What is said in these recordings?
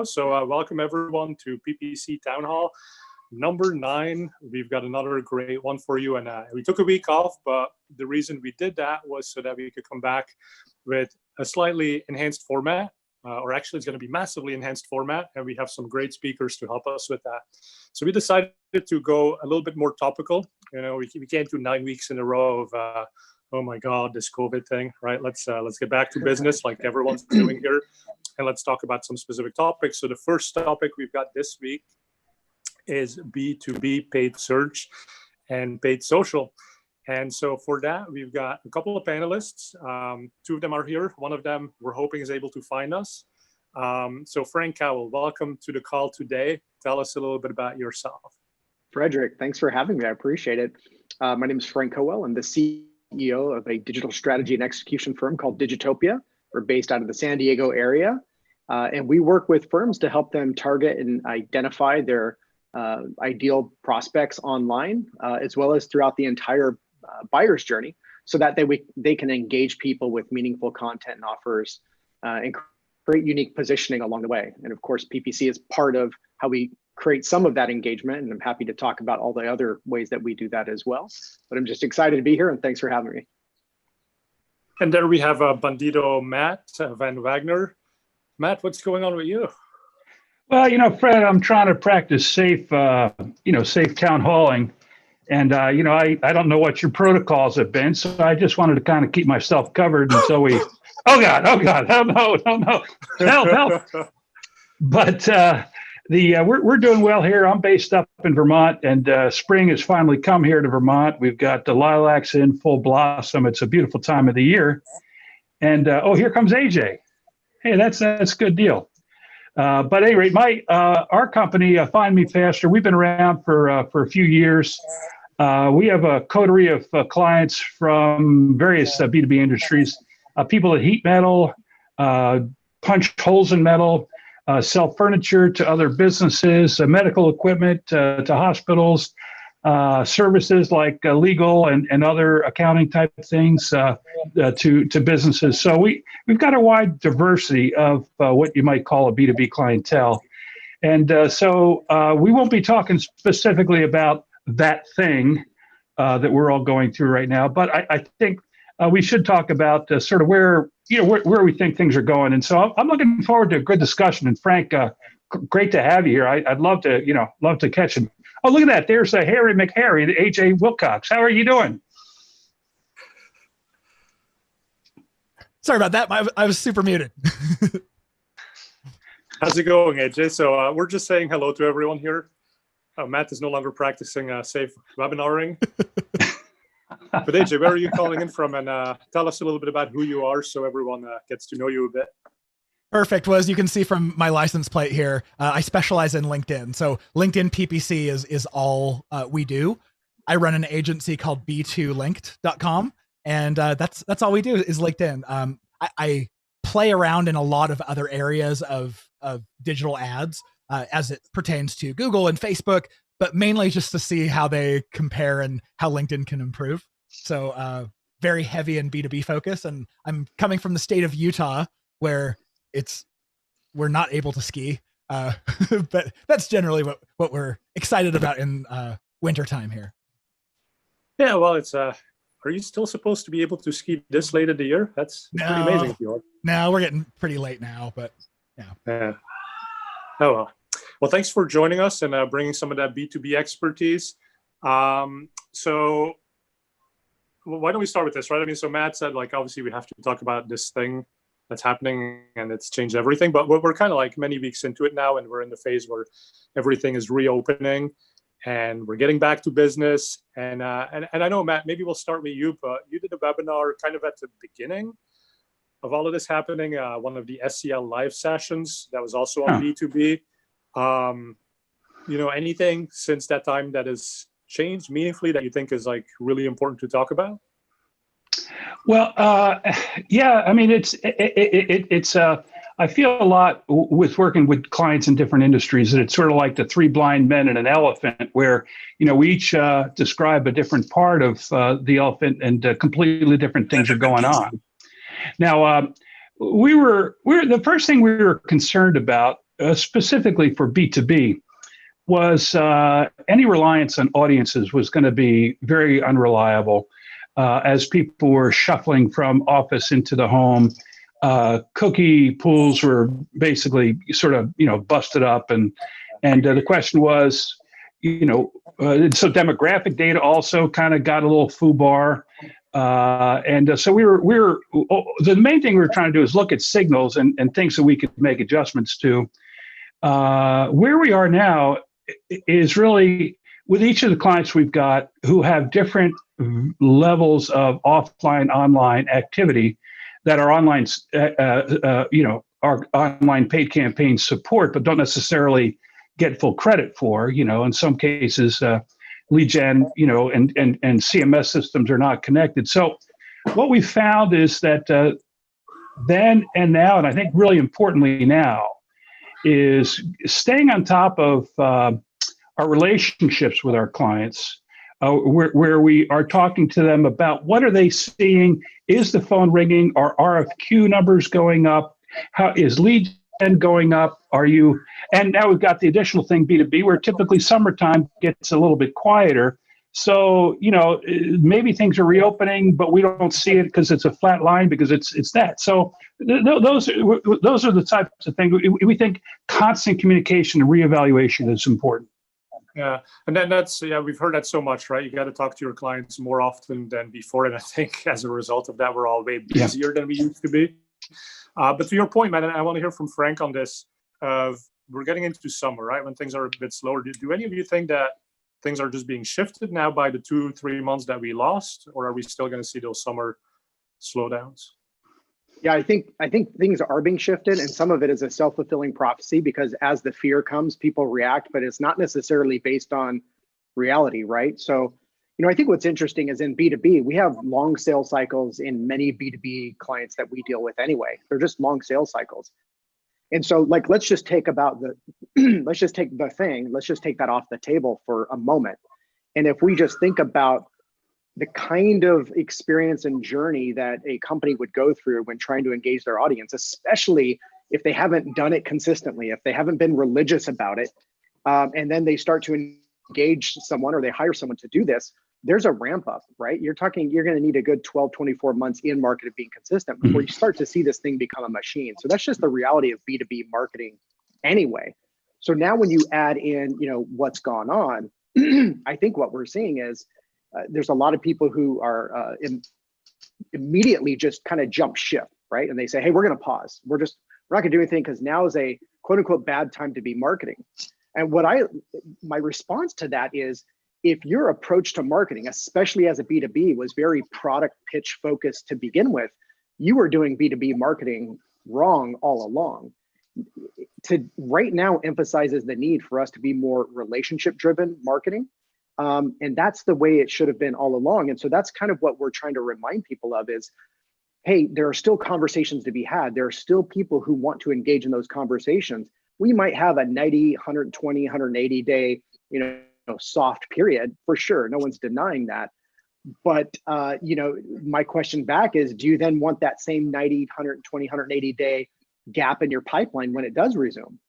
now. So welcome everyone to PPC Town Hall number 9. We've got another great one for you. And we took a week off, but the reason we did that was so that we could come back with a slightly enhanced format. Or actually it's going to be massively enhanced format, and we have some great speakers to help us with that. So we decided to go a little bit more topical. You know, we can't do 9 weeks in a row of oh my God, this COVID thing, right? Let's get back to business like everyone's doing here, and let's talk about some specific topics. So the first topic we've got this week is B2B, paid search and paid social. And so for that, we've got a couple of panelists. 2 of them are here. One of them we're hoping is able to find us. So Frank Cowell, welcome to the call today. Tell us a little bit about yourself. Frederick, thanks for having me. I appreciate it. My name is Frank Cowell. I'm the CEO of a digital strategy and execution firm called Digitopia. We're based out of the San Diego area. And we work with firms to help them target and identify their ideal prospects online, as well as throughout the entire buyer's journey, so that they can engage people with meaningful content and offers and create unique positioning along the way. And of course, PPC is part of how we create some of that engagement. And I'm happy to talk about all the other ways that we do that as well. But I'm just excited to be here, and thanks for having me. And there we have Bandito Matt Van Wagner. Matt, what's going on with you? Well, you know, Fred, I'm trying to practice safe town halling. And, I don't know what your protocols have been, so I just wanted to kind of keep myself covered until we, oh God, help. But we're doing well here. I'm based up in Vermont, and spring has finally come here to Vermont. We've got the lilacs in full blossom. It's a beautiful time of the year. And, here comes AJ. Hey, that's a good deal. But at any rate, our company, Find Me Faster, we've been around for a few years. We have a coterie of clients from various B2B industries, people that heat metal, punch holes in metal, sell furniture to other businesses, medical equipment to hospitals, services like legal and other accounting type of things to businesses. So we've got a wide diversity of what you might call a B2B clientele. And so we won't be talking specifically about that thing that we're all going through right now, but I think we should talk about sort of where we think things are going. And so I'm looking forward to a good discussion. And Frank, great to have you here. I'd love to catch him. Oh, look at that. There's Harry McHarry, AJ Wilcox. How are you doing? Sorry about that. I was super muted. How's it going, AJ? So we're just saying hello to everyone here. Matt is no longer practicing safe webinaring. But AJ, where are you calling in from? And tell us a little bit about who you are so everyone gets to know you a bit. Perfect. Well, as you can see from my license plate here, I specialize in LinkedIn. So LinkedIn PPC is all we do. I run an agency called b2linked.com, and that's all we do is LinkedIn. I play around in a lot of other areas of digital ads as it pertains to Google and Facebook, but mainly just to see how they compare and how LinkedIn can improve. So very heavy in B2B focus. And I'm coming from the state of Utah, where we're not able to ski, but that's generally what we're excited about in wintertime here. Yeah, well, it's are you still supposed to be able to ski this late in the year? That's pretty amazing if you are. No, we're getting pretty late now, but yeah. Yeah. Oh well. Well, thanks for joining us and bringing some of that B2B expertise. So why don't we start with this, right? I mean, so Matt said, like, obviously we have to talk about this thing that's happening and it's changed everything, but we're kind of like many weeks into it now, and we're in the phase where everything is reopening and we're getting back to business. And I know, Matt, maybe we'll start with you, but you did a webinar kind of at the beginning of all of this happening, one of the SCL live sessions that was also on B2B. Anything since that time that has changed meaningfully that you think is like really important to talk about? Well, yeah, I mean, it's I feel a lot with working with clients in different industries that it's sort of like the 3 blind men and an elephant, where, we each describe a different part of the elephant, and completely different things are going on. Now, the first thing we were concerned about specifically for B2B, was any reliance on audiences was going to be very unreliable as people were shuffling from office into the home. Cookie pools were basically sort of, busted up. And the question was, so demographic data also kind of got a little foobar. So we were the main thing we were trying to do is look at signals and things that we could make adjustments to. Where we are now is really with each of the clients we've got who have different levels of offline, online activity that our online, our online paid campaigns support, but don't necessarily get full credit for. In some cases, lead gen, and CMS systems are not connected. So what we found is that then and now, and I think really importantly now, is staying on top of our relationships with our clients, where we are talking to them about what are they seeing? Is the phone ringing? Are RFQ numbers going up? How is lead gen going up? And now we've got the additional thing, B2B, where typically summertime gets a little bit quieter. So, maybe things are reopening, but we don't see it because it's a flat line because it's that. So those are the types of things we think constant communication and reevaluation is important. Yeah, and then we've heard that so much, right? You got to talk to your clients more often than before, and I think as a result of that, we're all way busier than we used to be. But to your point, man, and I want to hear from Frank on this. We're getting into summer, right? When things are a bit slower. Do any of you think that things are just being shifted now by the 2-3 months that we lost, or are we still going to see those summer slowdowns? Yeah, I think things are being shifted, and some of it is a self-fulfilling prophecy because as the fear comes, people react, but it's not necessarily based on reality, right? So, I think what's interesting is in B2B, we have long sales cycles in many B2B clients that we deal with anyway. They're just long sales cycles. And so let's just take that off the table for a moment. And if we just think about the kind of experience and journey that a company would go through when trying to engage their audience, especially if they haven't done it consistently, if they haven't been religious about it, and then they start to engage someone or they hire someone to do this, there's a ramp up, right? You're going to need a good 12, 24 months in market of being consistent before you start to see this thing become a machine. So that's just the reality of B2B marketing anyway. So now when you add in, what's gone on, I think what we're seeing is there's a lot of people who are immediately just kind of jump ship, right? And they say, hey, we're going to pause. We're not going to do anything because now is a quote unquote bad time to be marketing. And my response to that is, if your approach to marketing, especially as a B2B, was very product pitch focused to begin with, you were doing B2B marketing wrong all along. To right now emphasizes the need for us to be more relationship driven marketing. And that's the way it should have been all along. And so that's kind of what we're trying to remind people of is, hey, there are still conversations to be had. There are still people who want to engage in those conversations. We might have a 90, 120, 180 day, soft period for sure. No one's denying that. But, my question back is, do you then want that same 90, 120, 180 day gap in your pipeline when it does resume?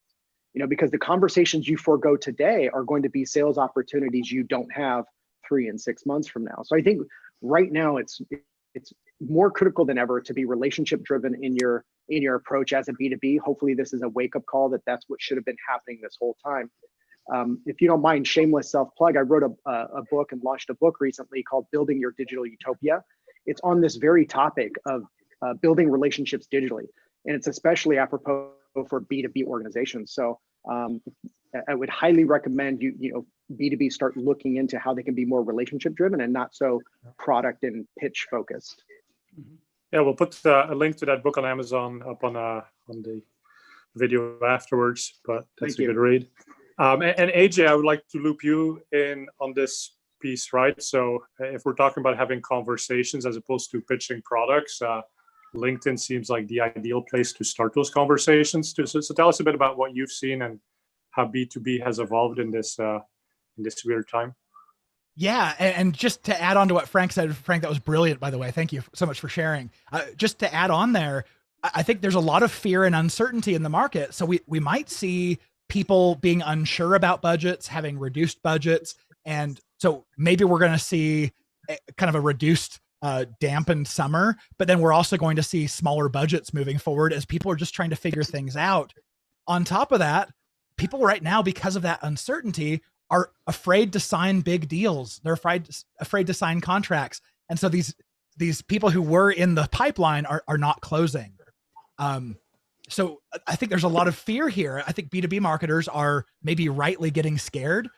Because the conversations you forego today are going to be sales opportunities you don't have 3 and 6 months from now. So I think right now it's more critical than ever to be relationship driven in your approach as a B2B. Hopefully this is a wake up call that's what should have been happening this whole time. If you don't mind, shameless self-plug, I wrote a book and launched a book recently called Building Your Digital Utopia. It's on this very topic of building relationships digitally. And it's especially apropos for B2B organizations. So I would highly recommend B2B start looking into how they can be more relationship driven and not so product and pitch focused. Yeah, we'll put a link to that book on Amazon up on the video afterwards, but that's a good read. And AJ, I would like to loop you in on this piece, right? So if we're talking about having conversations as opposed to pitching products, LinkedIn seems like the ideal place to start those conversations. So tell us a bit about what you've seen and how B2B has evolved in this weird time. Yeah, and just to add on to what Frank said, Frank, that was brilliant, by the way. Thank you so much for sharing. Just to add on there, I think there's a lot of fear and uncertainty in the market. So we might see people being unsure about budgets, having reduced budgets. And so maybe we're going to see kind of a reduced, dampened summer, but then we're also going to see smaller budgets moving forward as people are just trying to figure things out. On top of that, people right now, because of that uncertainty, are afraid to sign big deals. They're afraid to sign contracts. And so these people who were in the pipeline are not closing. So I think there's a lot of fear here. I think B2B marketers are maybe rightly getting scared.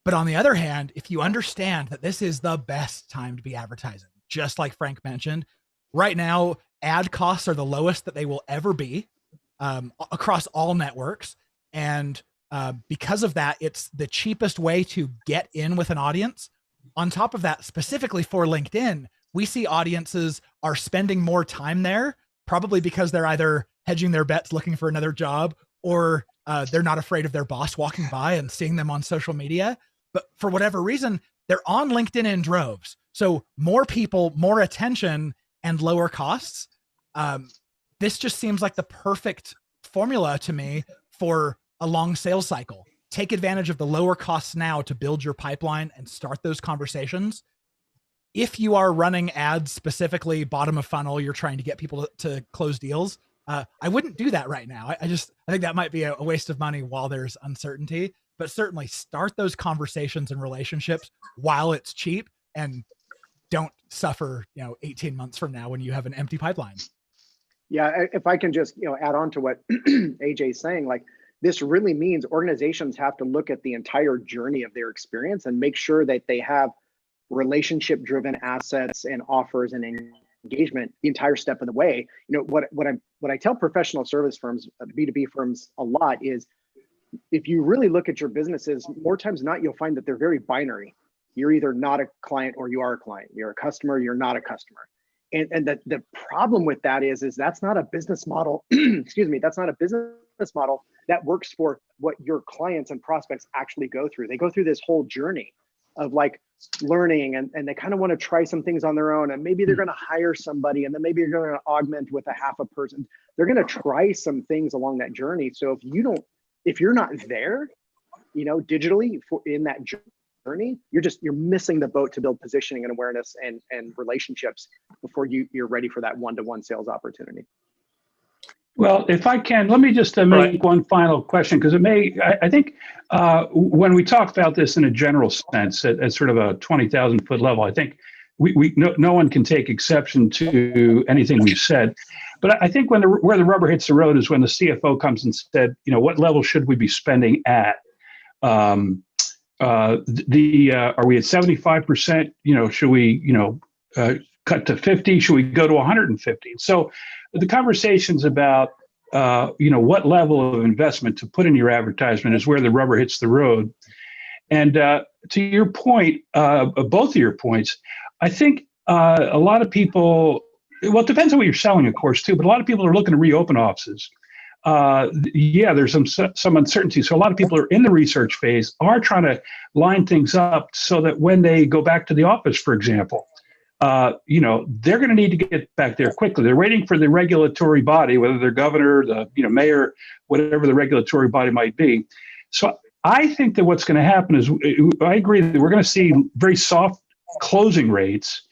But on the other hand, if you understand that this is the best time to be advertising, just like Frank mentioned, right now, ad costs are the lowest that they will ever be across all networks. And because of that, it's the cheapest way to get in with an audience. On top of that, specifically for LinkedIn, we see audiences are spending more time there, probably because they're either hedging their bets looking for another job, or they're not afraid of their boss walking by and seeing them on social media. But for whatever reason, they're on LinkedIn in droves. So more people, more attention, and lower costs. This just seems like the perfect formula to me for a long sales cycle. Take advantage of the lower costs now to build your pipeline and start those conversations. If you are running ads specifically bottom of funnel, you're trying to get people to close deals. I wouldn't do that right now. I think that might be a waste of money while there's uncertainty, but certainly start those conversations and relationships while it's cheap, and don't suffer, 18 months from now when you have an empty pipeline. Yeah, if I can just, add on to what AJ's saying, like, this really means organizations have to look at the entire journey of their experience and make sure that they have relationship-driven assets and offers and engagement the entire step of the way. What I tell professional service firms, B2B firms, a lot is, if you really look at your businesses, more times than not, you'll find that they're very binary. You're either not a client or you are a client. You're a customer, you're not a customer. And the problem with that is that's not a business model. Excuse me, that's not a business model that works for what your clients and prospects actually go through. They go through this whole journey of like learning, and they kind of want to try some things on their own, and maybe they're going to hire somebody, and then maybe you're going to augment with a half a person. They're going to try some things along that journey. So if you're not there, digitally in that journey, you're missing the boat to build positioning and awareness and relationships before you're ready for that one-to-one sales opportunity. Well, if I can, let me just make one final question, because I think when we talk about this in a general sense at sort of a 20,000-foot level, I think no one can take exception to anything we've said. But I think where the rubber hits the road is when the CFO comes and said, what level should we be spending at? Are we at 75%? Should we, cut to 50? Should we go to 150? So the conversations about, what level of investment to put in your advertisement is where the rubber hits the road. And to your point, both of your points, I think a lot of people, well, it depends on what you're selling, of course, too, but a lot of people are looking to reopen offices. There's some uncertainty. So a lot of people are in the research phase, are trying to line things up so that when they go back to the office, for example, they're going to need to get back there quickly. They're waiting for the regulatory body, whether they're governor, the mayor, whatever the regulatory body might be. So I think that what's going to happen is, I agree that we're going to see very soft closing rates,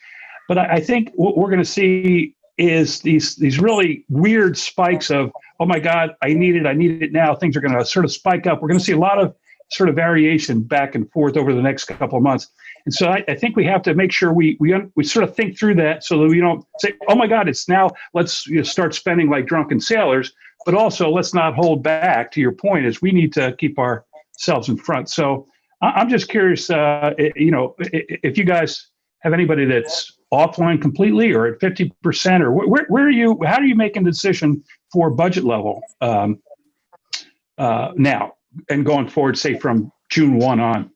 but I think what we're going to see is these really weird spikes of, oh my God, I need it now. Things are going to sort of spike up. We're going to see a lot of sort of variation back and forth over the next couple of months. And so I think we have to make sure we sort of think through that, so that we don't say, oh my God, it's now, let's start spending like drunken sailors, but also let's not hold back. To your point, is we need to keep ourselves in front. So I'm just curious, if you guys have anybody that's offline completely or at 50%, or where are you, how are you making the decision for budget level now and going forward, say from June 1 on?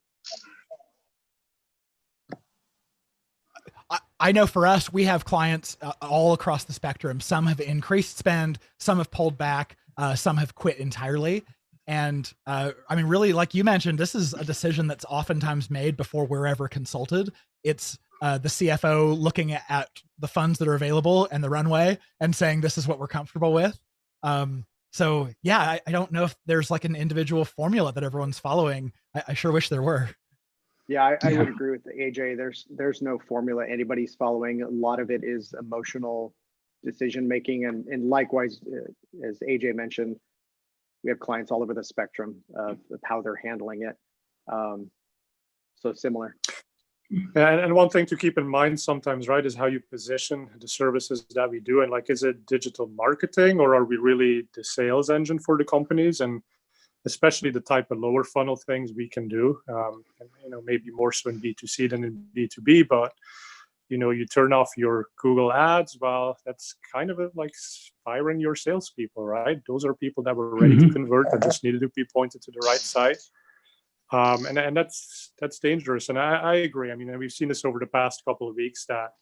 I know for us, we have clients all across the spectrum. Some have increased spend, some have pulled back, some have quit entirely. And really, like you mentioned, this is a decision that's oftentimes made before we're ever consulted. it's the CFO looking at the funds that are available and the runway and saying, this is what we're comfortable with. So yeah, I don't know if there's like an individual formula that everyone's following. I sure wish there were. Yeah, I would agree with AJ. There's no formula anybody's following. A lot of it is emotional decision making, and likewise, as AJ mentioned, we have clients all over the spectrum of how they're handling it. So similar. And one thing to keep in mind sometimes, right, is how you position the services that we do. And like, is it digital marketing, or are we really the sales engine for the companies? And especially the type of lower funnel things we can do, and, maybe more so in B2C than in B2B, but you turn off your Google ads. Well, that's kind of like firing your salespeople, right? Those are people that were ready to convert and just needed to be pointed to the right site. And that's dangerous. And I agree. I mean, we've seen this over the past couple of weeks that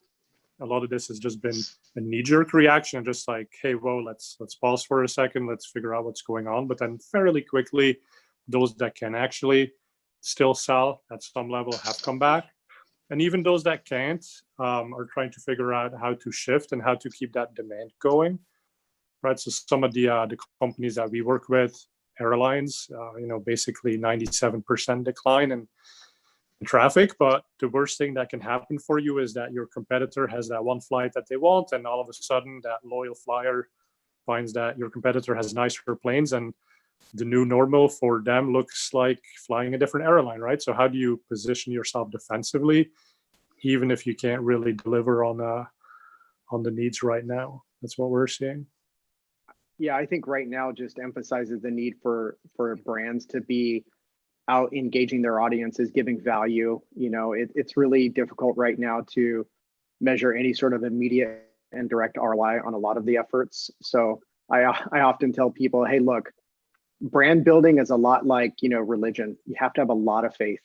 a lot of this has just been a knee-jerk reaction, just like, hey, whoa, let's pause for a second, let's figure out what's going on. But then fairly quickly, those that can actually still sell at some level have come back. And even those that can't are trying to figure out how to shift and how to keep that demand going, right? So some of the companies that we work with, airlines, basically 97% decline in traffic. But the worst thing that can happen for you is that your competitor has that one flight that they want, and all of a sudden that loyal flyer finds that your competitor has nicer planes, and the new normal for them looks like flying a different airline, right? So how do you position yourself defensively, even if you can't really deliver on the needs right now? That's what we're seeing. Yeah, I think right now just emphasizes the need for brands to be out engaging their audiences, giving value. It's really difficult right now to measure any sort of immediate and direct ROI on a lot of the efforts. So I often tell people, hey, look, brand building is a lot like, religion. You have to have a lot of faith.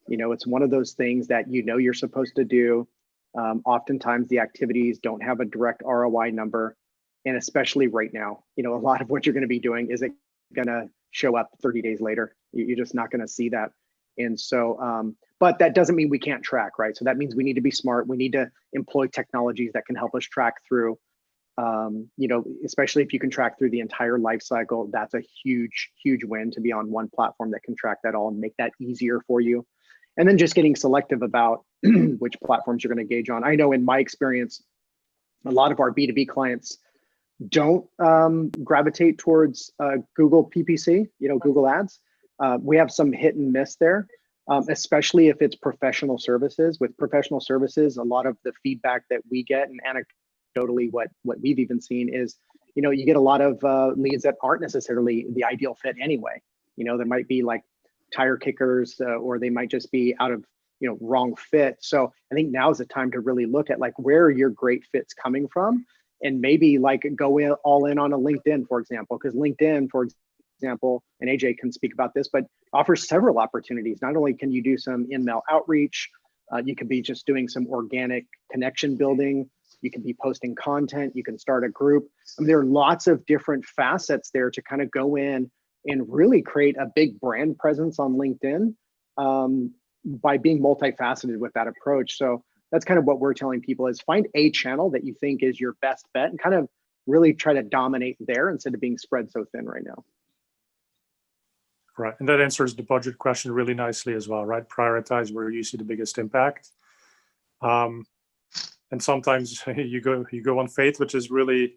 It's one of those things that you're supposed to do. Oftentimes the activities don't have a direct ROI number. And especially right now, a lot of what you're going to be doing isn't going to show up 30 days later. You're just not going to see that. And so, but that doesn't mean we can't track, right? So that means we need to be smart. We need to employ technologies that can help us track through, especially if you can track through the entire life cycle. That's a huge, huge win to be on one platform that can track that all and make that easier for you. And then just getting selective about which platforms you're going to engage on. I know in my experience, a lot of our B2B clients don't gravitate towards Google PPC, Google Ads. We have some hit and miss there, especially if it's professional services. With professional services, a lot of the feedback that we get, and anecdotally what we've even seen is, you get a lot of leads that aren't necessarily the ideal fit anyway. There might be like tire kickers, or they might just be out of wrong fit. So I think now is the time to really look at like where are your great fits coming from. And maybe like go all in on a LinkedIn, for example, because LinkedIn, for example, and AJ can speak about this, but offers several opportunities. Not only can you do some in-mail outreach, you could be just doing some organic connection building. You can be posting content. You can start a group. I mean, there are lots of different facets there to kind of go in and really create a big brand presence on LinkedIn by being multifaceted with that approach. So that's kind of what we're telling people is find a channel that you think is your best bet and kind of really try to dominate there instead of being spread so thin right now. Right, and that answers the budget question really nicely as well, right? Prioritize where you see the biggest impact. And sometimes you go on faith, which is really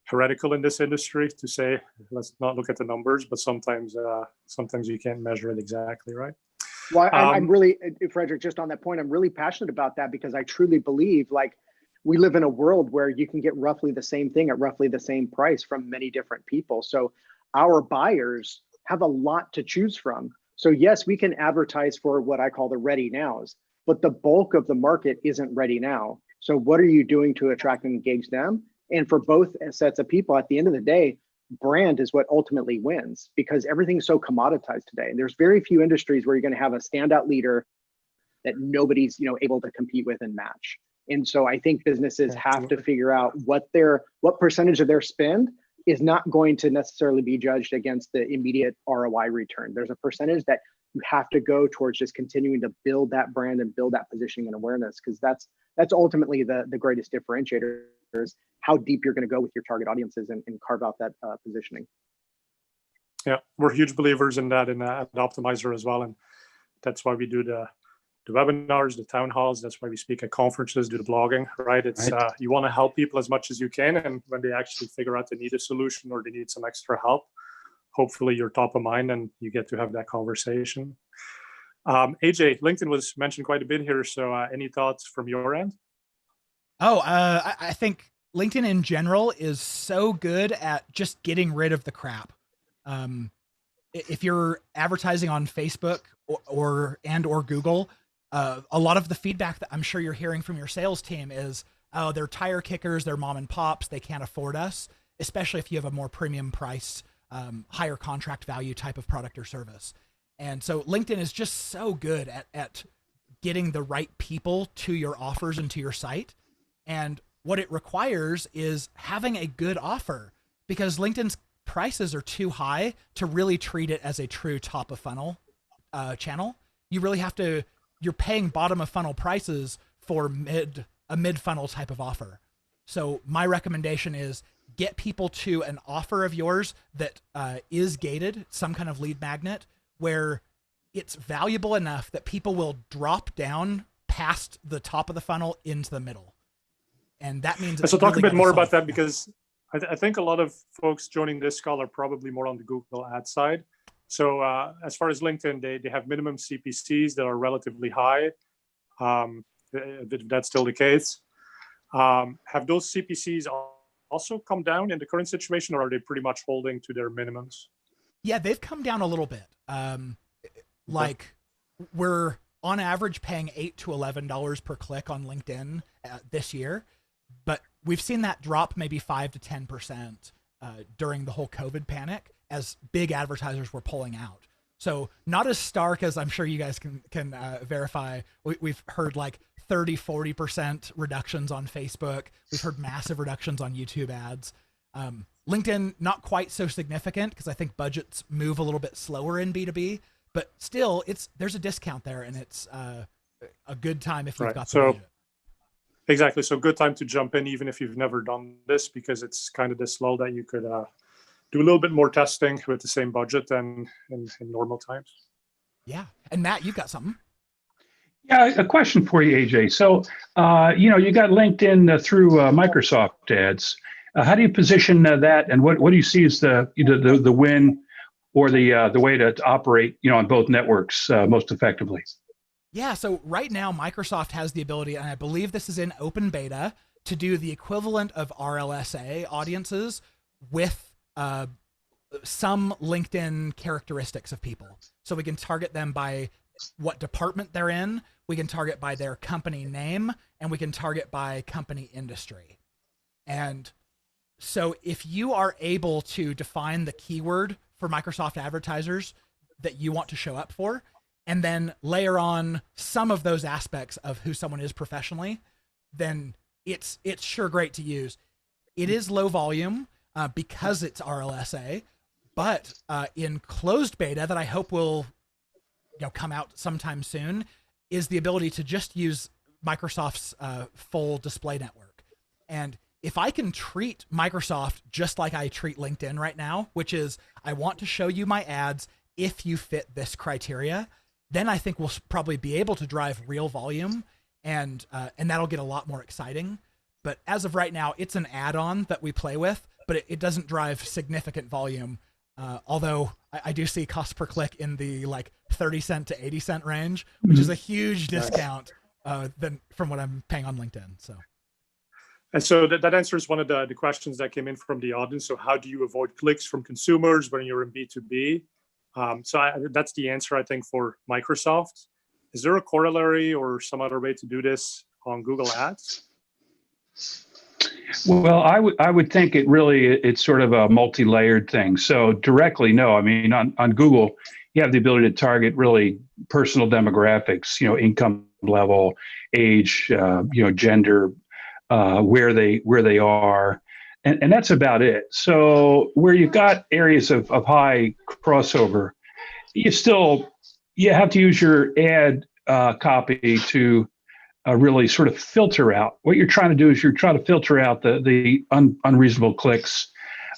heretical in this industry to say, let's not look at the numbers, but sometimes you can't measure it exactly, right? Well, I'm really, Frederick, just on that point, I'm really passionate about that because I truly believe like we live in a world where you can get roughly the same thing at roughly the same price from many different people. So our buyers have a lot to choose from. So yes, we can advertise for what I call the ready nows, but the bulk of the market isn't ready now. So what are you doing to attract and engage them? And for both sets of people, at the end of the day, brand is what ultimately wins because everything's so commoditized today. And there's very few industries where you're going to have a standout leader that nobody's able to compete with and match. And so I think businesses have to figure out what percentage of their spend is not going to necessarily be judged against the immediate ROI return. There's a percentage that you have to go towards just continuing to build that brand and build that positioning and awareness, because that's ultimately the greatest differentiator, is how deep you're going to go with your target audiences and carve out that positioning. Yeah, we're huge believers in that at Optimizer as well, and that's why we do the webinars, the town halls. That's why we speak at conferences, do the blogging, right? It's you want to help people as much as you can, and when they actually figure out they need a solution or they need some extra help, hopefully you're top of mind and you get to have that conversation. AJ, LinkedIn was mentioned quite a bit here, so any thoughts from your end? I think LinkedIn in general is so good at just getting rid of the crap. If you're advertising on Facebook or Google, a lot of the feedback that I'm sure you're hearing from your sales team is, oh, they're tire kickers, they're mom and pops, they can't afford us, especially if you have a more premium price, higher contract value type of product or service. And so LinkedIn is just so good at getting the right people to your offers and to your site. And what it requires is having a good offer, because LinkedIn's prices are too high to really treat it as a true top of funnel channel. You really have to, you're paying bottom of funnel prices for a mid funnel type of offer. So my recommendation is get people to an offer of yours that is gated, some kind of lead magnet, where it's valuable enough that people will drop down past the top of the funnel into the middle. And that means it's so talk really a bit more about solve. that, because I think a lot of folks joining this call are probably more on the Google ad side. So as far as LinkedIn, they have minimum CPCs that are relatively high. If that's still the case. Have those CPCs also come down in the current situation, or are they pretty much holding to their minimums? Yeah, they've come down a little bit. Like we're on average paying $8 to $11 per click on LinkedIn this year, but we've seen that drop maybe 5 to 10% during the whole COVID panic as big advertisers were pulling out. So not as stark as I'm sure you guys can verify. We've heard like 30, 40% reductions on Facebook. We've heard massive reductions on YouTube ads. LinkedIn, not quite so significant because I think budgets move a little bit slower in B2B, but still there's a discount there, and it's a good time if you've got the budget. Exactly. So good time to jump in, even if you've never done this, because it's kind of this slow that you could do a little bit more testing with the same budget than in normal times. Yeah. And Matt, you've got something. Yeah, a question for you, AJ. So, you got LinkedIn through Microsoft ads. How do you position that, and what do you see as the win or the way to operate, on both networks most effectively? Yeah, so right now Microsoft has the ability, and I believe this is in open beta, to do the equivalent of RLSA audiences with some LinkedIn characteristics of people. So we can target them by what department they're in, we can target by their company name, and we can target by company industry. And so if you are able to define the keyword for Microsoft advertisers that you want to show up for, and then layer on some of those aspects of who someone is professionally, then it's sure great to use. It is low volume because it's RLSA, but in closed beta that I hope will come out sometime soon is the ability to just use Microsoft's full display network. And if I can treat Microsoft just like I treat LinkedIn right now, which is I want to show you my ads if you fit this criteria, then I think we'll probably be able to drive real volume, and that'll get a lot more exciting. But as of right now, it's an add-on that we play with, but it doesn't drive significant volume. Although I do see cost per click in the like 30 cent to 80 cent range, which is a huge discount from what I'm paying on LinkedIn. And so that answers one of the questions that came in from the audience. So how do you avoid clicks from consumers when you're in B2B? That's the answer, I think, for Microsoft. Is there a corollary or some other way to do this on Google Ads? Well, I would think it's sort of a multi-layered thing. So directly, no. I mean, on Google, you have the ability to target really personal demographics, income level, age, gender, where they are. and that's about it. So where you've got areas of high crossover, you have to use your ad copy to really sort of filter out. What you're trying to do is you're trying to filter out the unreasonable clicks.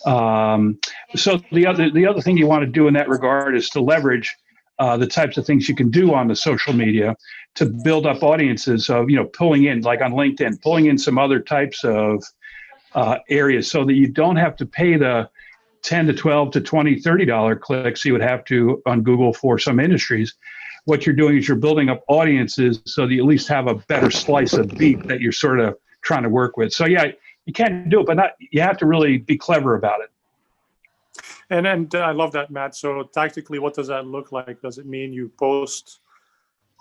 So the other thing you want to do in that regard is to leverage the types of things you can do on the social media to build up audiences of, pulling in, like on LinkedIn, pulling in some other types of areas so that you don't have to pay the $10 to $12 to $20, $30 clicks you would have to on Google for some industries. What you're doing is you're building up audiences so that you at least have a better slice of beef that you're sort of trying to work with. So yeah, you can't do it, but you have to really be clever about it. And I love that, Matt. So tactically, what does that look like? Does it mean you post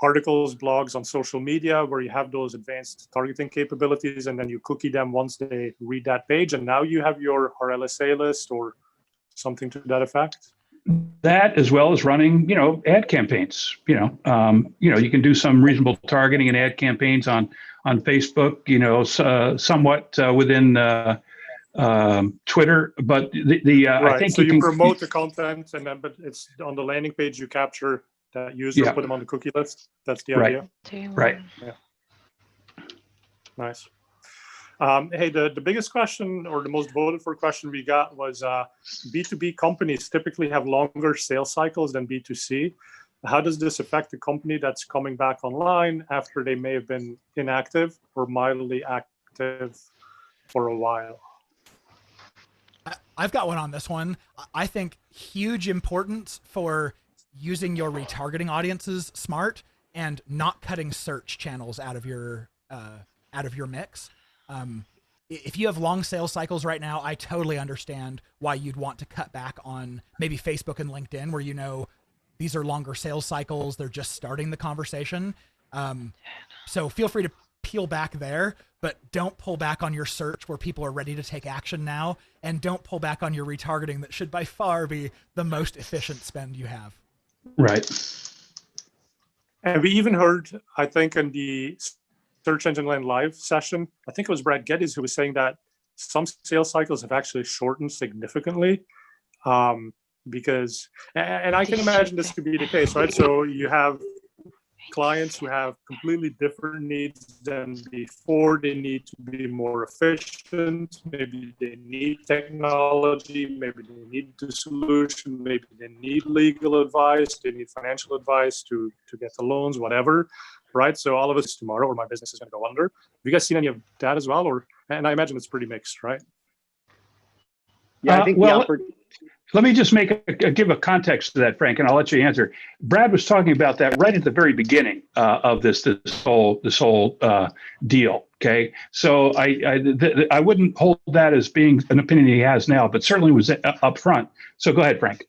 articles, blogs on social media where you have those advanced targeting capabilities, and then you cookie them once they read that page, and now you have your RLSA list or something to that effect? That, as well as running, ad campaigns. You can do some reasonable targeting and ad campaigns on Facebook. Somewhat within Twitter, but right. I think so you can promote the content, and then but it's on the landing page you capture that user, put them on the cookie list. That's the idea. Right. Yeah. Nice. Hey, the biggest question, or the most voted for question we got was B2B companies typically have longer sales cycles than B2C. How does this affect the company that's coming back online after they may have been inactive or mildly active for a while? I've got one on this one. I think huge importance for using your retargeting audiences smart and not cutting search channels out of your mix. If you have long sales cycles right now, I totally understand why you'd want to cut back on maybe Facebook and LinkedIn, where these are longer sales cycles. They're just starting the conversation. So feel free to peel back there, but don't pull back on your search where people are ready to take action now, and don't pull back on your retargeting that should by far be the most efficient spend you have. Right. And we even heard, I think, in the Search Engine Land Live session, I think it was Brad Geddes who was saying that some sales cycles have actually shortened significantly, because, and I can imagine this to be the case, right? So you have clients who have completely different needs than before. They need to be more efficient. Maybe they need technology. Maybe they need the solution. Maybe they need legal advice. They need financial advice to get the loans, whatever, right? So all of us tomorrow, or my business is going to go under. Have you guys seen any of that as well? And I imagine it's pretty mixed, right? Yeah, I think let me just give a context to that, Frank, and I'll let you answer. Brad was talking about that right at the very beginning of this whole deal. Okay, so I wouldn't hold that as being an opinion he has now, but certainly was up front. So go ahead, Frank.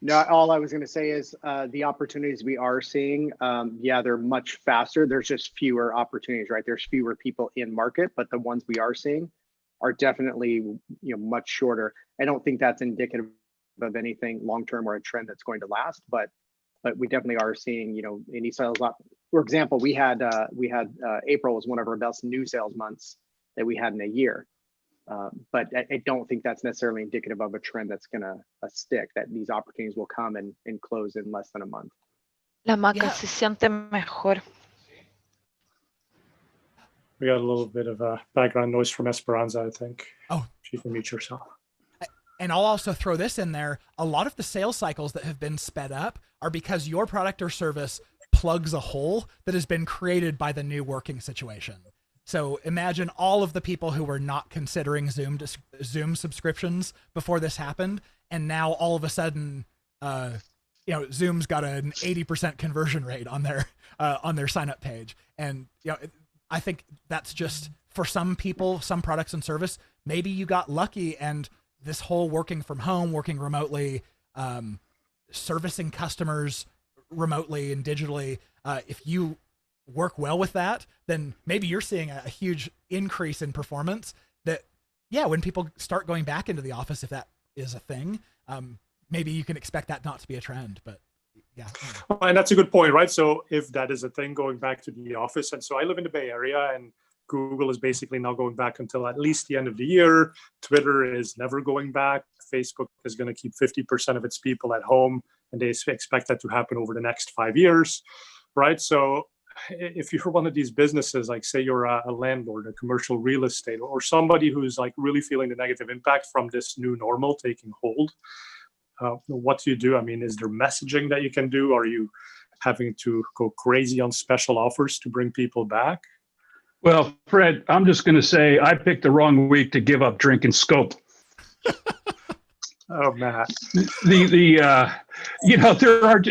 No, all I was going to say is the opportunities we are seeing, they're much faster. There's just fewer opportunities, right? There's fewer people in market, but the ones we are seeing are definitely much shorter. I don't think that's indicative of anything long-term or a trend that's going to last, but we definitely are seeing any sales up. For example, we had April was one of our best new sales months that we had in a year. But I don't think that's necessarily indicative of a trend that's going to stick, that these opportunities will come and close in less than a month. La marca se siente mejor. We got a little bit of background noise from Esperanza, I think. Oh, she can mute yourself. And I'll also throw this in there. A lot of the sales cycles that have been sped up are because your product or service plugs a hole that has been created by the new working situation. So imagine all of the people who were not considering Zoom subscriptions before this happened, and now all of a sudden, Zoom's got an 80% conversion rate on their sign up page, and I think that's just for some people, some products and service. Maybe you got lucky, and this whole working from home, working remotely, servicing customers remotely and digitally, if you work well with that, then maybe you're seeing a huge increase in performance that, when people start going back into the office, if that is a thing, maybe you can expect that not to be a trend, but yeah. And that's a good point, right? So if that is a thing, going back to the office, and so I live in the Bay Area, and Google is basically not going back until at least the end of the year. Twitter is never going back. Facebook is going to keep 50% of its people at home, and they expect that to happen over the next 5 years, right? So if you're one of these businesses, like say you're a landlord, a commercial real estate, or somebody who's like really feeling the negative impact from this new normal taking hold, what do you do? I mean, is there messaging that you can do? Are you having to go crazy on special offers to bring people back? Well, Fred, I'm just going to say I picked the wrong week to give up drinking Scope. Oh, Matt. There are,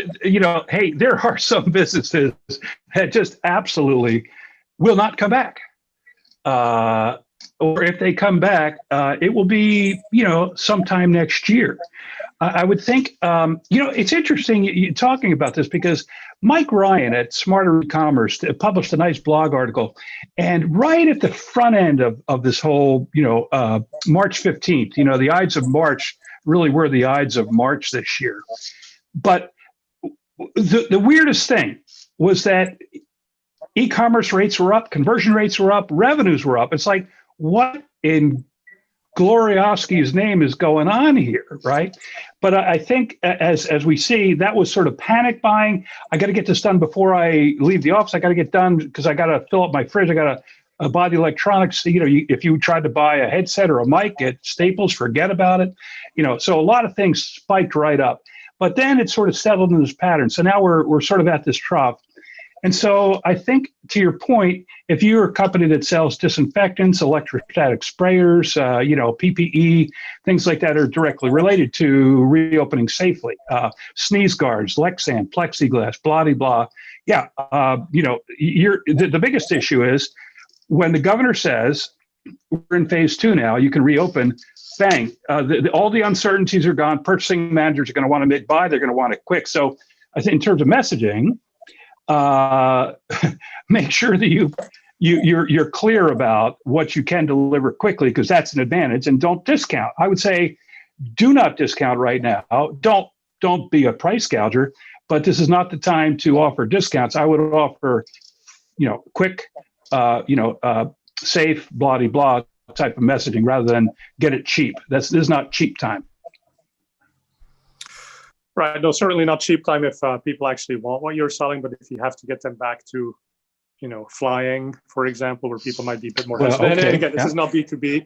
hey, there are some businesses that just absolutely will not come back. Or if they come back, it will be, sometime next year. I would think, it's interesting you talking about this because Mike Ryan at Smarter E-commerce published a nice blog article. And right at the front end of this whole, March 15th, the Ides of March really were the Ides of March this year. But the weirdest thing was that e-commerce rates were up, conversion rates were up, revenues were up. It's like, what in Glorioski's name is going on here, right? But I think as we see, that was sort of panic buying. I got to get this done before I leave the office. I got to get done because I got to fill up my fridge. I got to buy the electronics. If you tried to buy a headset or a mic at Staples, forget about it. So a lot of things spiked right up. But then it sort of settled in this pattern. So now we're sort of at this trough. And so I think, to your point, if you're a company that sells disinfectants, electrostatic sprayers, PPE, things like that are directly related to reopening safely. Sneeze guards, Lexan, plexiglass, blah, blah, blah. Yeah, the biggest issue is when the governor says, we're in phase 2 now, you can reopen, bang, all the uncertainties are gone. Purchasing managers are going to want to mid-buy. They're going to want it quick. So I think in terms of messaging, make sure that you're clear about what you can deliver quickly, because that's an advantage, and don't discount. I would say do not discount right now. Don't be a price gouger, but this is not the time to offer discounts. I would offer, quick, safe, blah, blah, blah type of messaging rather than get it cheap. This is not cheap time. Right. No, certainly not cheap time if people actually want what you're selling, but if you have to get them back to, flying, for example, where people might be a bit more hesitant. Okay. And again, this is not B2B.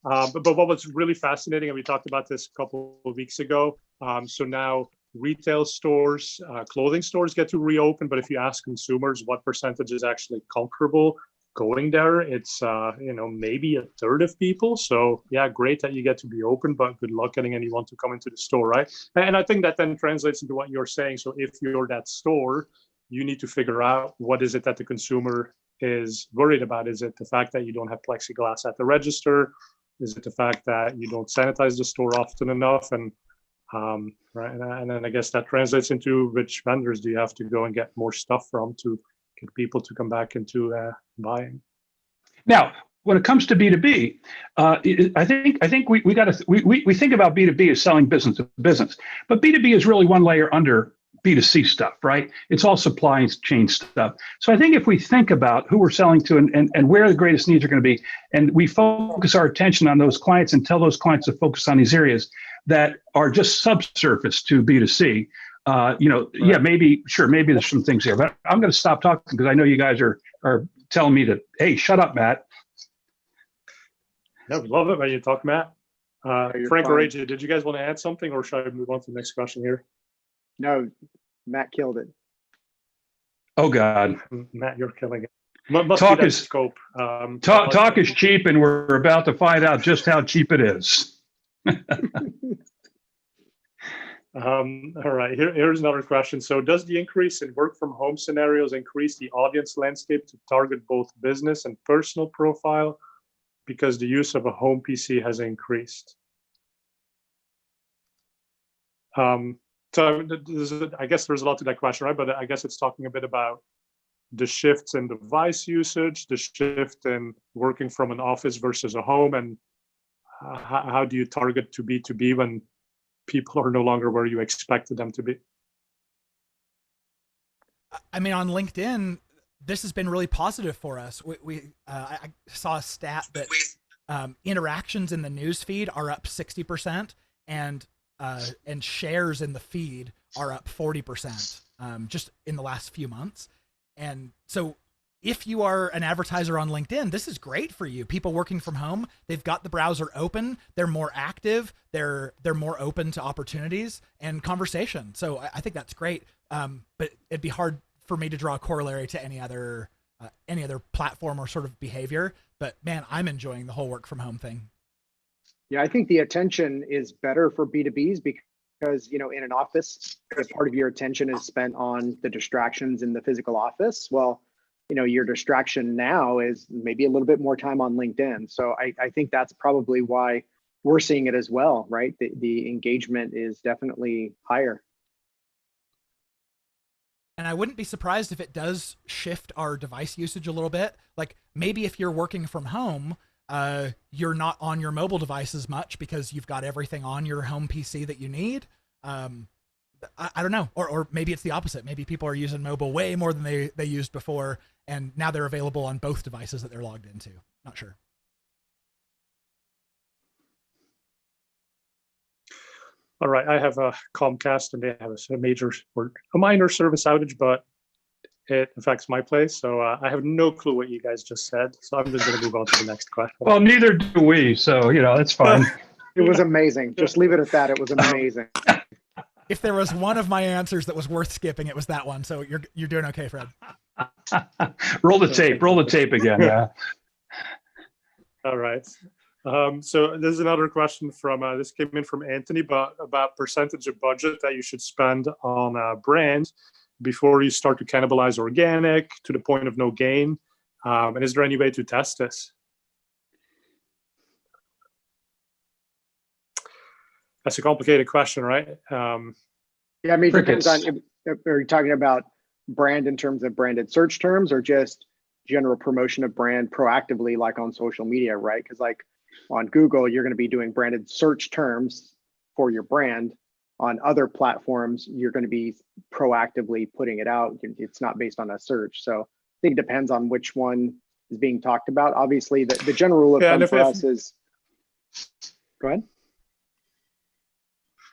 But what was really fascinating, and we talked about this a couple of weeks ago. So now retail stores, clothing stores get to reopen, but if you ask consumers what percentage is actually comfortable going there, it's maybe a third of people. So yeah, great that you get to be open, but good luck getting anyone to come into the store, right? And I think that then translates into what you're saying. So if you're that store, you need to figure out what is it that the consumer is worried about. Is it the fact that you don't have plexiglass at the register? Is it the fact that you don't sanitize the store often enough? And right, and then I guess that translates into which vendors do you have to go and get more stuff from to get people to come back into buying. Now, when it comes to B2B, I think we got to we think about B2B as selling business to business, but B2B is really one layer under B2C stuff, right? It's all supply chain stuff. So I think if we think about who we're selling to and where the greatest needs are going to be, and we focus our attention on those clients and tell those clients to focus on these areas that are just subsurface to B2C, right. Yeah, maybe there's some things here, but I'm going to stop talking because I know you guys are telling me to, hey, shut up, Matt. Yeah, we love it when you talk, Matt. Frank fine. or AJ, did you guys want to add something, or should I move on to the next question here? No, Matt killed it. Oh God, Matt, you're killing it. Must talk be that is scope. Talk is cheap, and we're about to find out just how cheap it is. All right, here's another question. So does the increase in work from home scenarios increase the audience landscape to target both business and personal profile because the use of a home PC has increased? So I guess there's a lot to that question, right? But I guess it's talking a bit about the shifts in device usage, the shift in working from an office versus a home, and how do you target to B2B when people are no longer where you expected them to be? I mean, on LinkedIn, this has been really positive for us. I saw a stat that interactions in the news feed are up 60%, and shares in the feed are up 40%, just in the last few months. And so if you are an advertiser on LinkedIn, this is great for you. People working from home, they've got the browser open, they're more active, they're more open to opportunities and conversation. So I think that's great. But it'd be hard for me to draw a corollary to any other platform or sort of behavior. But man, I'm enjoying the whole work from home thing. Yeah, I think the attention is better for B2Bs because, in an office, if part of your attention is spent on the distractions in the physical office, well, your distraction now is maybe a little bit more time on LinkedIn. So I think that's probably why we're seeing it as well, right? The engagement is definitely higher. And I wouldn't be surprised if it does shift our device usage a little bit. Like maybe if you're working from home, you're not on your mobile device as much because you've got everything on your home PC that you need. I don't know. Or maybe it's the opposite. Maybe people are using mobile way more than they used before, and now they're available on both devices that they're logged into. Not sure. All right, I have a Comcast, and they have a minor service outage, but it affects my place. So I have no clue what you guys just said. So I'm just going to move on to the next question. Well, neither do we. So, that's fine. It was amazing. Just leave it at that. It was amazing. If there was one of my answers that was worth skipping, it was that one. So you're doing okay, Fred. Roll the tape again. Yeah. All right. So there's another question this came in from Anthony, but about percentage of budget that you should spend on a brand before you start to cannibalize organic to the point of no gain. And is there any way to test this? That's a complicated question, right? Yeah, I mean, it depends on, are you talking about brand in terms of branded search terms or just general promotion of brand proactively, like on social media, right? Because like on Google, you're going to be doing branded search terms for your brand. On other platforms, you're going to be proactively putting it out. It's not based on a search. So I think it depends on which one is being talked about. Obviously, the general rule of thumb for us is, go ahead.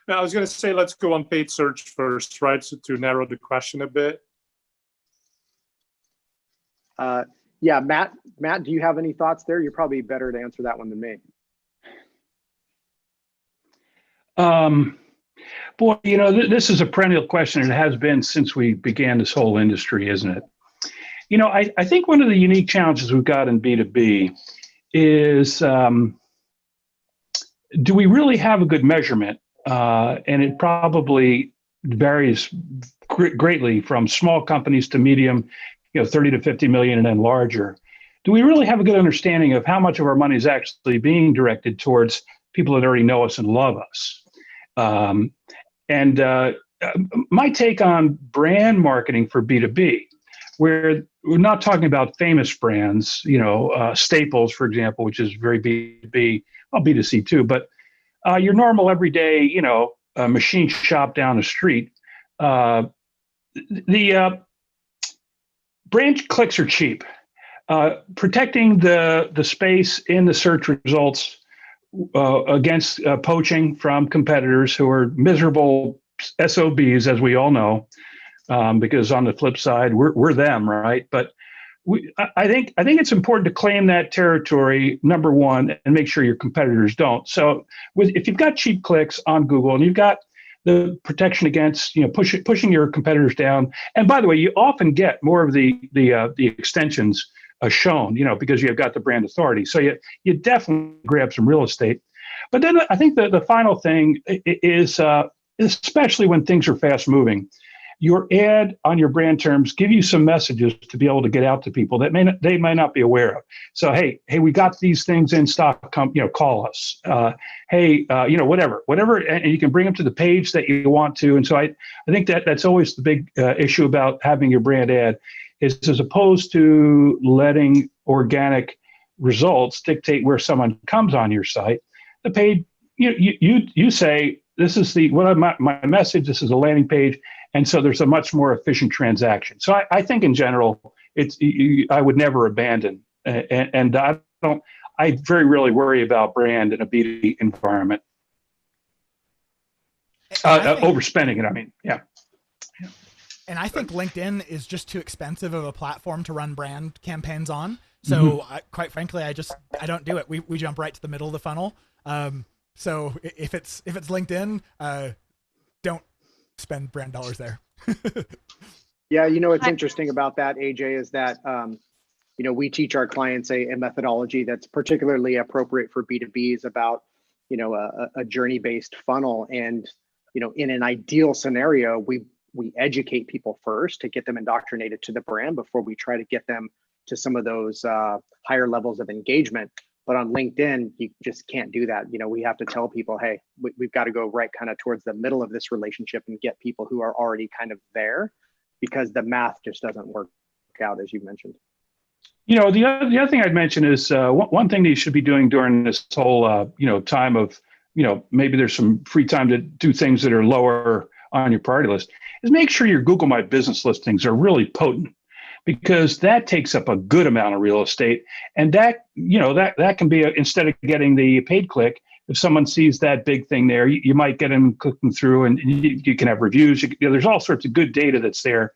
I was going to say, let's go on paid search first, right? So to narrow the question a bit. Yeah, Matt, do you have any thoughts there? You're probably better to answer that one than me. Boy, this is a perennial question. It has been since we began this whole industry, isn't it? I think one of the unique challenges we've got in B2B is, do we really have a good measurement? And it probably varies greatly from small companies to medium, 30 to 50 million and then larger. Do we really have a good understanding of how much of our money is actually being directed towards people that already know us and love us? My take on brand marketing for B2B, where we're not talking about famous brands, Staples, for example, which is very B2B, well, B2C too, but your normal everyday, machine shop down the street. The brand clicks are cheap. Protecting the space in the search results against poaching from competitors who are miserable SOBs, as we all know, because on the flip side, we're them, right? But I think it's important to claim that territory, number one, and make sure your competitors don't. So if you've got cheap clicks on Google and you've got the protection against pushing your competitors down, and by the way, you often get more of the extensions shown, because you've got the brand authority. So you definitely grab some real estate. But then I think the final thing is, especially when things are fast moving, your ad on your brand terms give you some messages to be able to get out to people that they might not be aware of. So, hey, we got these things in stock, call us. Whatever, and you can bring them to the page that you want to. And so I think that's always the big issue about having your brand ad is, as opposed to letting organic results dictate where someone comes on your site, the paid, you say, this is my message, this is a landing page. And so there's a much more efficient transaction. So I think in general, I would never abandon. And I very rarely worry about brand in a B2B environment. Overspending it, I mean, yeah. And I think LinkedIn is just too expensive of a platform to run brand campaigns on. So quite frankly, I don't do it. We jump right to the middle of the funnel. So if it's LinkedIn, don't spend brand dollars there. Yeah, what's interesting about that, AJ, is that we teach our clients a methodology that's particularly appropriate for B2Bs about a journey-based funnel. And in an ideal scenario, we educate people first to get them indoctrinated to the brand before we try to get them to some of those higher levels of engagement. But on LinkedIn, you just can't do that. We have to tell people, hey, we've got to go right kind of towards the middle of this relationship and get people who are already kind of there, because the math just doesn't work out, as you mentioned. The other thing I'd mention is one thing that you should be doing during this whole time of maybe there's some free time to do things that are lower on your priority list, is make sure your Google My Business listings are really potent, because that takes up a good amount of real estate. And that can be instead of getting the paid click, if someone sees that big thing there, you might get them clicking through, and you can have reviews. There's all sorts of good data that's there,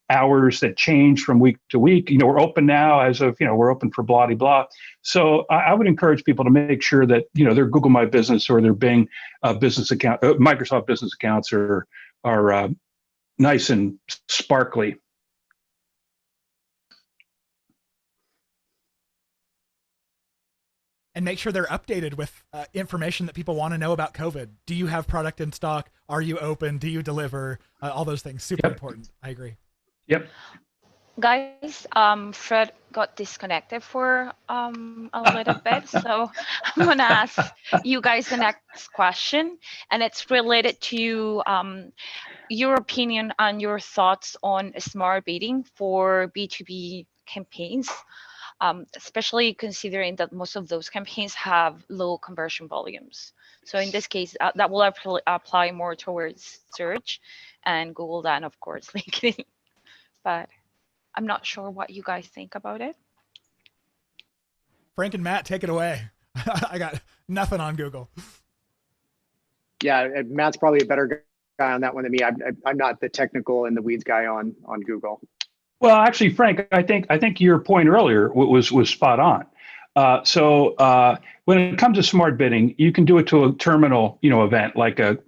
hours that change from week to week. We're open now as of, we're open for blah, blah, blah. So I would encourage people to make sure that, their Google My Business or their Bing business account, Microsoft business accounts are nice and sparkly. And make sure they're updated with information that people want to know about COVID. Do you have product in stock? Are you open? Do you deliver? All those things, super important. I agree. Yep. Guys, Fred got disconnected for a little bit, so I'm gonna ask you guys the next question, and it's related to your opinion and your thoughts on smart bidding for B2B campaigns, especially considering that most of those campaigns have low conversion volumes. So in this case, that will apply more towards search and Google than, of course, LinkedIn. But I'm not sure what you guys think about it. Frank and Matt, take it away. I got nothing on Google. Yeah, Matt's probably a better guy on that one than me. I'm not the technical and the weeds guy on Google. Well, actually, Frank, I think your point earlier was spot on. So when it comes to smart bidding, you can do it to a terminal, event like a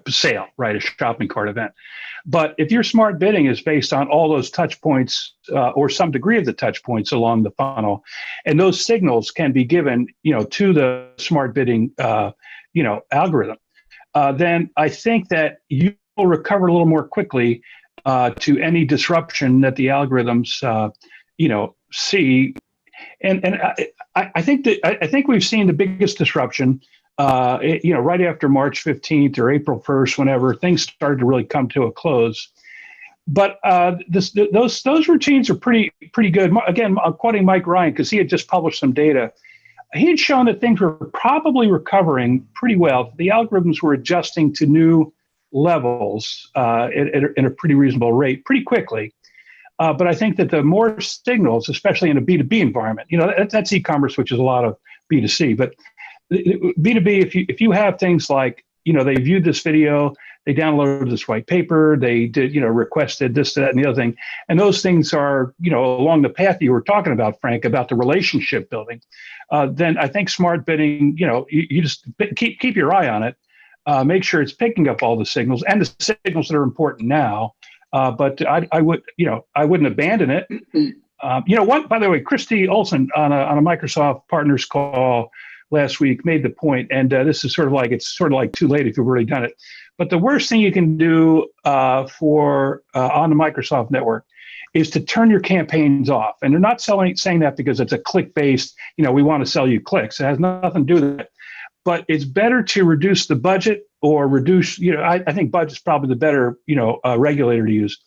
sale, right? A shopping cart event. But if your smart bidding is based on all those touch points or some degree of the touch points along the funnel, and those signals can be given, to the smart bidding, algorithm, then I think that you will recover a little more quickly to any disruption that the algorithms, see. And I think we've seen the biggest disruption, right after March 15th or April 1st, whenever things started to really come to a close. But those routines are pretty good. Again, I'm quoting Mike Ryan because he had just published some data. He had shown that things were probably recovering pretty well. The algorithms were adjusting to new levels at a pretty reasonable rate pretty quickly. But I think that the more signals, especially in a B2B environment, that's e-commerce, which is a lot of B2C. But B2B, if you have things like, they viewed this video, they downloaded this white paper, they did, requested this, that, and the other thing, and those things are, along the path you were talking about, Frank, about the relationship building, then I think smart bidding, you just keep your eye on it, make sure it's picking up all the signals and the signals that are important now. But I wouldn't abandon it. By the way, Christy Olson on a Microsoft Partners call last week made the point, and this is it's sort of like too late if you've already done it. But the worst thing you can do on the Microsoft network is to turn your campaigns off. And they're not saying that because it's a click-based, we want to sell you clicks. It has nothing to do with it. But it's better to reduce the budget or reduce, I think budget's probably the better, regulator to use.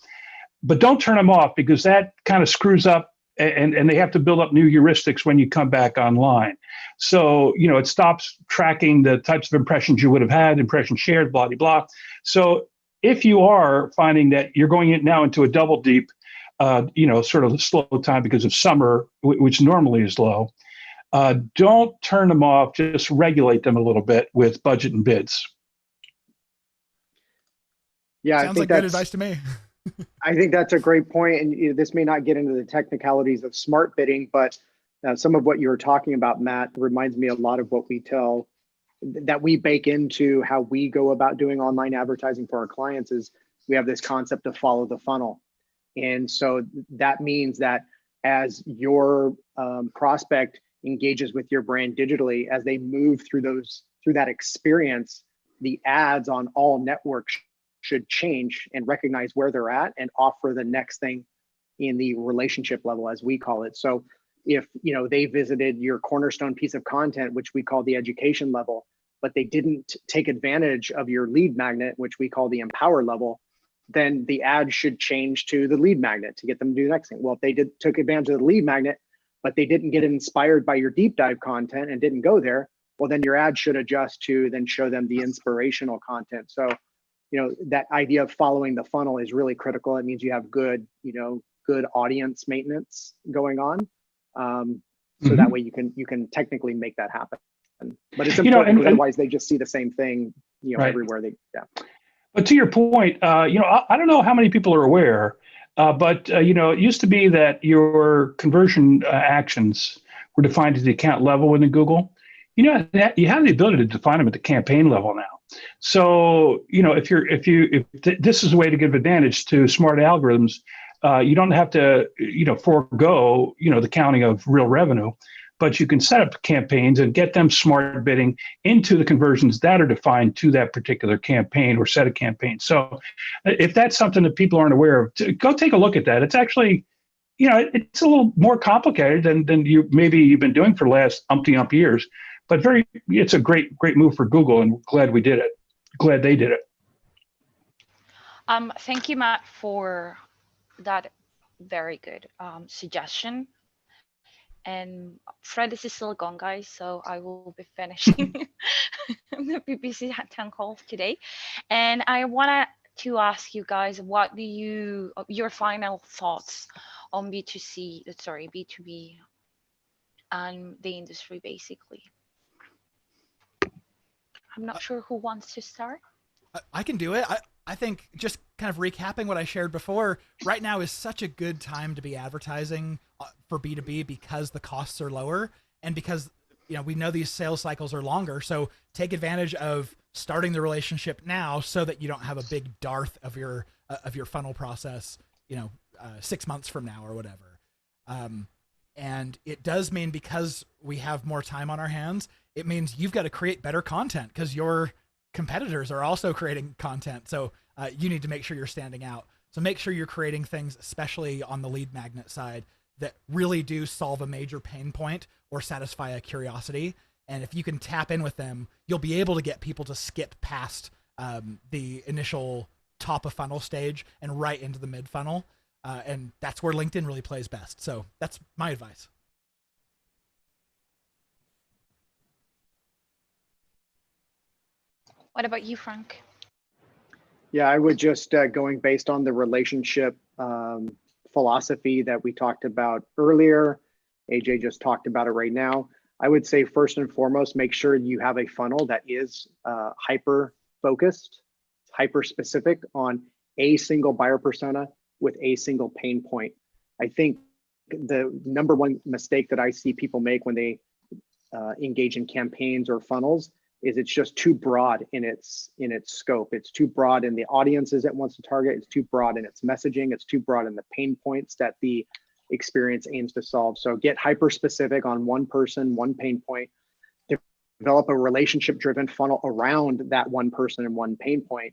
But don't turn them off, because that kind of screws up and they have to build up new heuristics when you come back online. So, it stops tracking the types of impressions you would have had, impressions shared, blah, blah, blah. So if you are finding that you're going now into a double deep, sort of slow time because of summer, which normally is low. Don't turn them off, just regulate them a little bit with budget and bids. Yeah, sounds like good advice to me. I think that's a great point. And this may not get into the technicalities of smart bidding, but some of what you were talking about, Matt, reminds me a lot of what we bake into how we go about doing online advertising for our clients. Is we have this concept of follow the funnel. And so that means that as your prospect engages with your brand digitally, as they move through that experience, the ads on all networks should change and recognize where they're at and offer the next thing in the relationship level, as we call it. So if they visited your cornerstone piece of content, which we call the education level, but they didn't take advantage of your lead magnet, which we call the empower level, then the ad should change to the lead magnet to get them to do the next thing. Well, if they took advantage of the lead magnet, but they didn't get inspired by your deep dive content and didn't go there, well, then your ad should adjust to then show them the inspirational content. So, that idea of following the funnel is really critical. It means you have good audience maintenance going on. So that way you can technically make that happen. But it's important because otherwise they just see the same thing, right. everywhere But to your point, I don't know how many people are aware, but it used to be that your conversion actions were defined at the account level within Google. You have the ability to define them at the campaign level now. So if this is a way to give advantage to smart algorithms, you don't have to forego the counting of real revenue, but you can set up campaigns and get them smart bidding into the conversions that are defined to that particular campaign or set of campaigns. So if that's something that people aren't aware of, go take a look at that. It's actually, it's a little more complicated than you've been doing for the last umpty years, but it's a great move for Google, and glad we did it. Glad they did it. Thank you, Matt, for that very good suggestion. And Fred is still gone, guys, so I will be finishing the PPC town hall today. And I wanted to ask you guys, your final thoughts on B2B and the industry, basically. I'm not sure who wants to start. I can do it. I think just kind of recapping what I shared before, right now is such a good time to be advertising for B2B because the costs are lower and because we know these sales cycles are longer. So take advantage of starting the relationship now so that you don't have a big dearth of your funnel process, 6 months from now or whatever. And it does mean, because we have more time on our hands, it means you've got to create better content because your competitors are also creating content. So you need to make sure you're standing out. So make sure you're creating things, especially on the lead magnet side, that really do solve a major pain point or satisfy a curiosity. And if you can tap in with them, you'll be able to get people to skip past the initial top of funnel stage and right into the mid funnel. And that's where LinkedIn really plays best. So that's my advice. What about you, Frank? Yeah, I would just going based on the relationship philosophy that we talked about earlier. AJ just talked about it right now. I would say first and foremost, make sure you have a funnel that is hyper focused, hyper specific on a single buyer persona with a single pain point. I think the number one mistake that I see people make when they engage in campaigns or funnels is it's just too broad in its scope. It's too broad in the audiences it wants to target. It's too broad in its messaging. It's too broad in the pain points that the experience aims to solve. So get hyper specific on one person, one pain point, develop a relationship driven funnel around that one person and one pain point.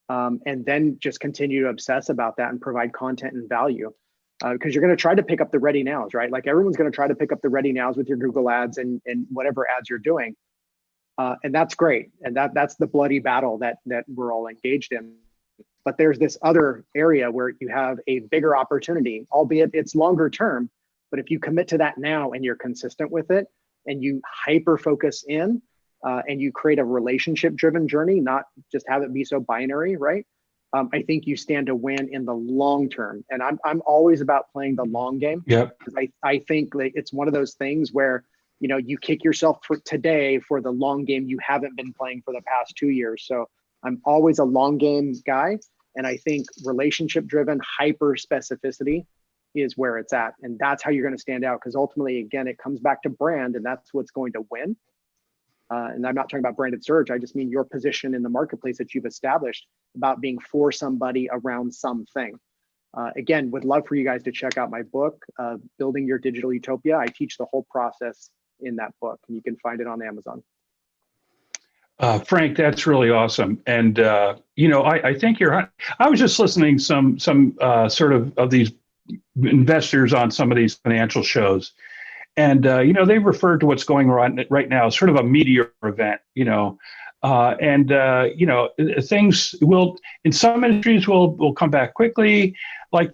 And then just continue to obsess about that and provide content and value. Because you're going to try to pick up the ready nows, right? Like everyone's going to try to pick up the ready nows with your Google ads and whatever ads you're doing. And that's great. And that's the bloody battle that we're all engaged in. But there's this other area where you have a bigger opportunity, albeit it's longer term. But if you commit to that now and you're consistent with it and you hyper focus in and you create a relationship driven journey, not just have it be so binary, right? I think you stand to win in the long term. And I'm always about playing the long game. Yep. Because I think like it's one of those things where, you know, you kick yourself for today for the long game you haven't been playing for the past 2 years. So I'm always a long game guy. And I think relationship driven hyper specificity is where it's at. And that's how you're going to stand out. Because ultimately, again, it comes back to brand, and that's what's going to win. And I'm not talking about branded search. I just mean your position in the marketplace that you've established about being for somebody around something. Again, would love for you guys to check out my book, Building Your Digital Utopia. I teach the whole process in that book, and you can find it on Amazon. Frank, that's really awesome. And, you know, I think I was just listening some sort of these investors on some of these financial shows. And, you know, they referred to what's going on right now as sort of a meteor event, you know, you know, things will, in some industries will come back quickly, like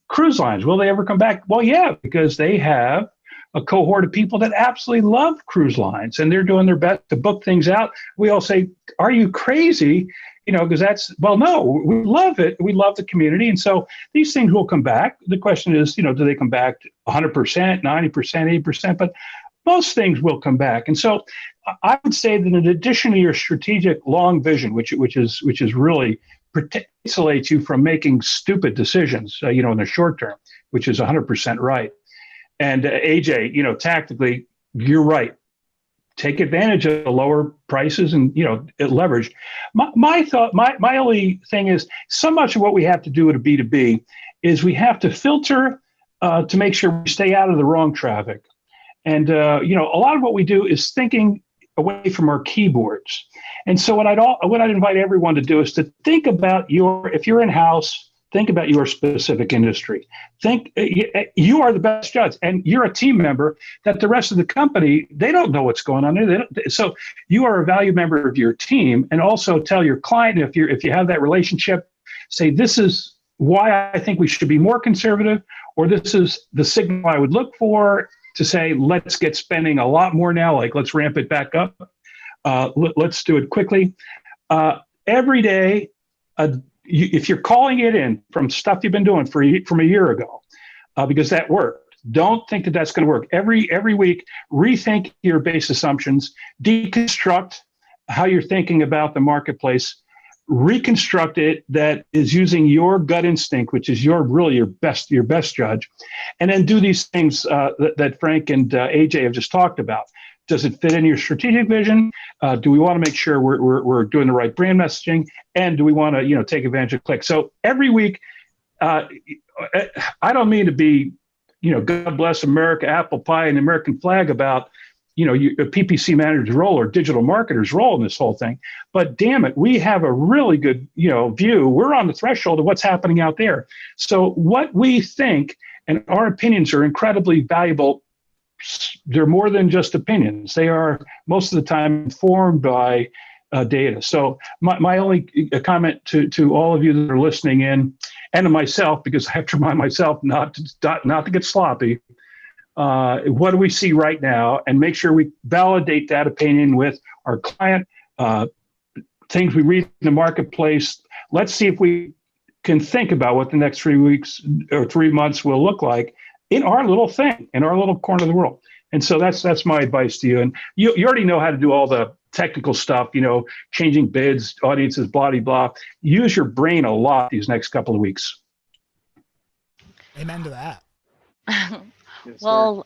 cruise lines. Will they ever come back? Well, yeah, because they have a cohort of people that absolutely love cruise lines, and they're doing their best to book things out. We all say, are you crazy? You know, because that's, well, no, we love it. We love the community. And so these things will come back. The question is, you know, do they come back 100%, 90%, 80%? But most things will come back. And so I would say that in addition to your strategic long vision, which is really insulates you from making stupid decisions, you know, in the short term, which is 100% right. And AJ, you know, tactically, you're right. Take advantage of the lower prices and, you know, leverage. My only thing is, so much of what we have to do at a B2B is we have to filter to make sure we stay out of the wrong traffic. And, you know, a lot of what we do is thinking away from our keyboards. And so what I'd invite everyone to do is to think about if you're in-house, think about your specific industry. Think you are the best judge, and you're a team member that the rest of the company, they don't know what's going on there. So you are a valued member of your team, and also tell your client, if you have that relationship, say, this is why I think we should be more conservative, or this is the signal I would look for to say, let's get spending a lot more now, like let's ramp it back up. Let's do it quickly. Every day, if you're calling it in from stuff you've been doing from a year ago, because that worked, don't think that that's going to work. Every week, rethink your base assumptions, deconstruct how you're thinking about the marketplace, reconstruct it that is using your gut instinct, which is your best judge, and then do these things that Frank and AJ have just talked about. Does it fit in your strategic vision? Do we want to make sure we're doing the right brand messaging? And do we want to, you know, take advantage of clicks? So every week, I don't mean to be, you know, God bless America, apple pie, and the American flag about, you know, a PPC manager's role or digital marketer's role in this whole thing. But damn it, we have a really good, you know, view. We're on the threshold of what's happening out there. So what we think and our opinions are incredibly valuable. They're more than just opinions. They are most of the time informed by data. So my only comment to all of you that are listening in, and to myself, because I have to remind myself not to get sloppy. What do we see right now, and make sure we validate that opinion with our client, things we read in the marketplace. Let's see if we can think about what the next 3 weeks or 3 months will look like in our little thing, in our little corner of the world. And so that's my advice to you. And you already know how to do all the technical stuff, you know, changing bids, audiences, blah, blah, blah. Use your brain a lot these next couple of weeks. Amen to that. Yes, Well,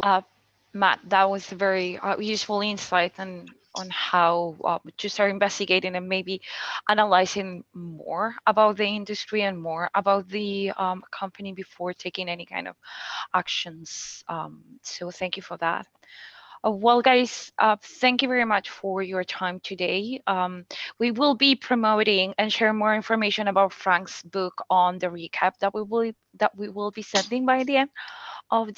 Matt, that was a very useful insight on how to start investigating and maybe analyzing more about the industry and more about the company before taking any kind of actions. So thank you for that. Well, guys, thank you very much for your time today. We will be promoting and sharing more information about Frank's book on the recap that we will be sending by the end of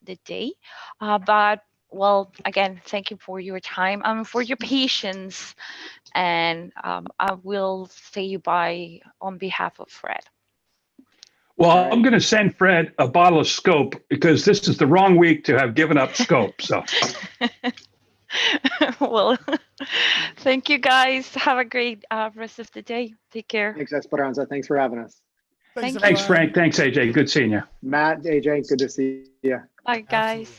the day. But well, again, thank you for your time and for your patience. And I will say you bye on behalf of Fred. Well, I'm going to send Fred a bottle of Scope because this is the wrong week to have given up Scope. So Well, thank you guys. Have a great rest of the day. Take care. Thanks, Esperanza. Thanks for having us. Thank Thanks, everyone. Frank. Thanks, AJ. Good seeing you. Matt, AJ, good to see you. Bye, guys. Absolutely.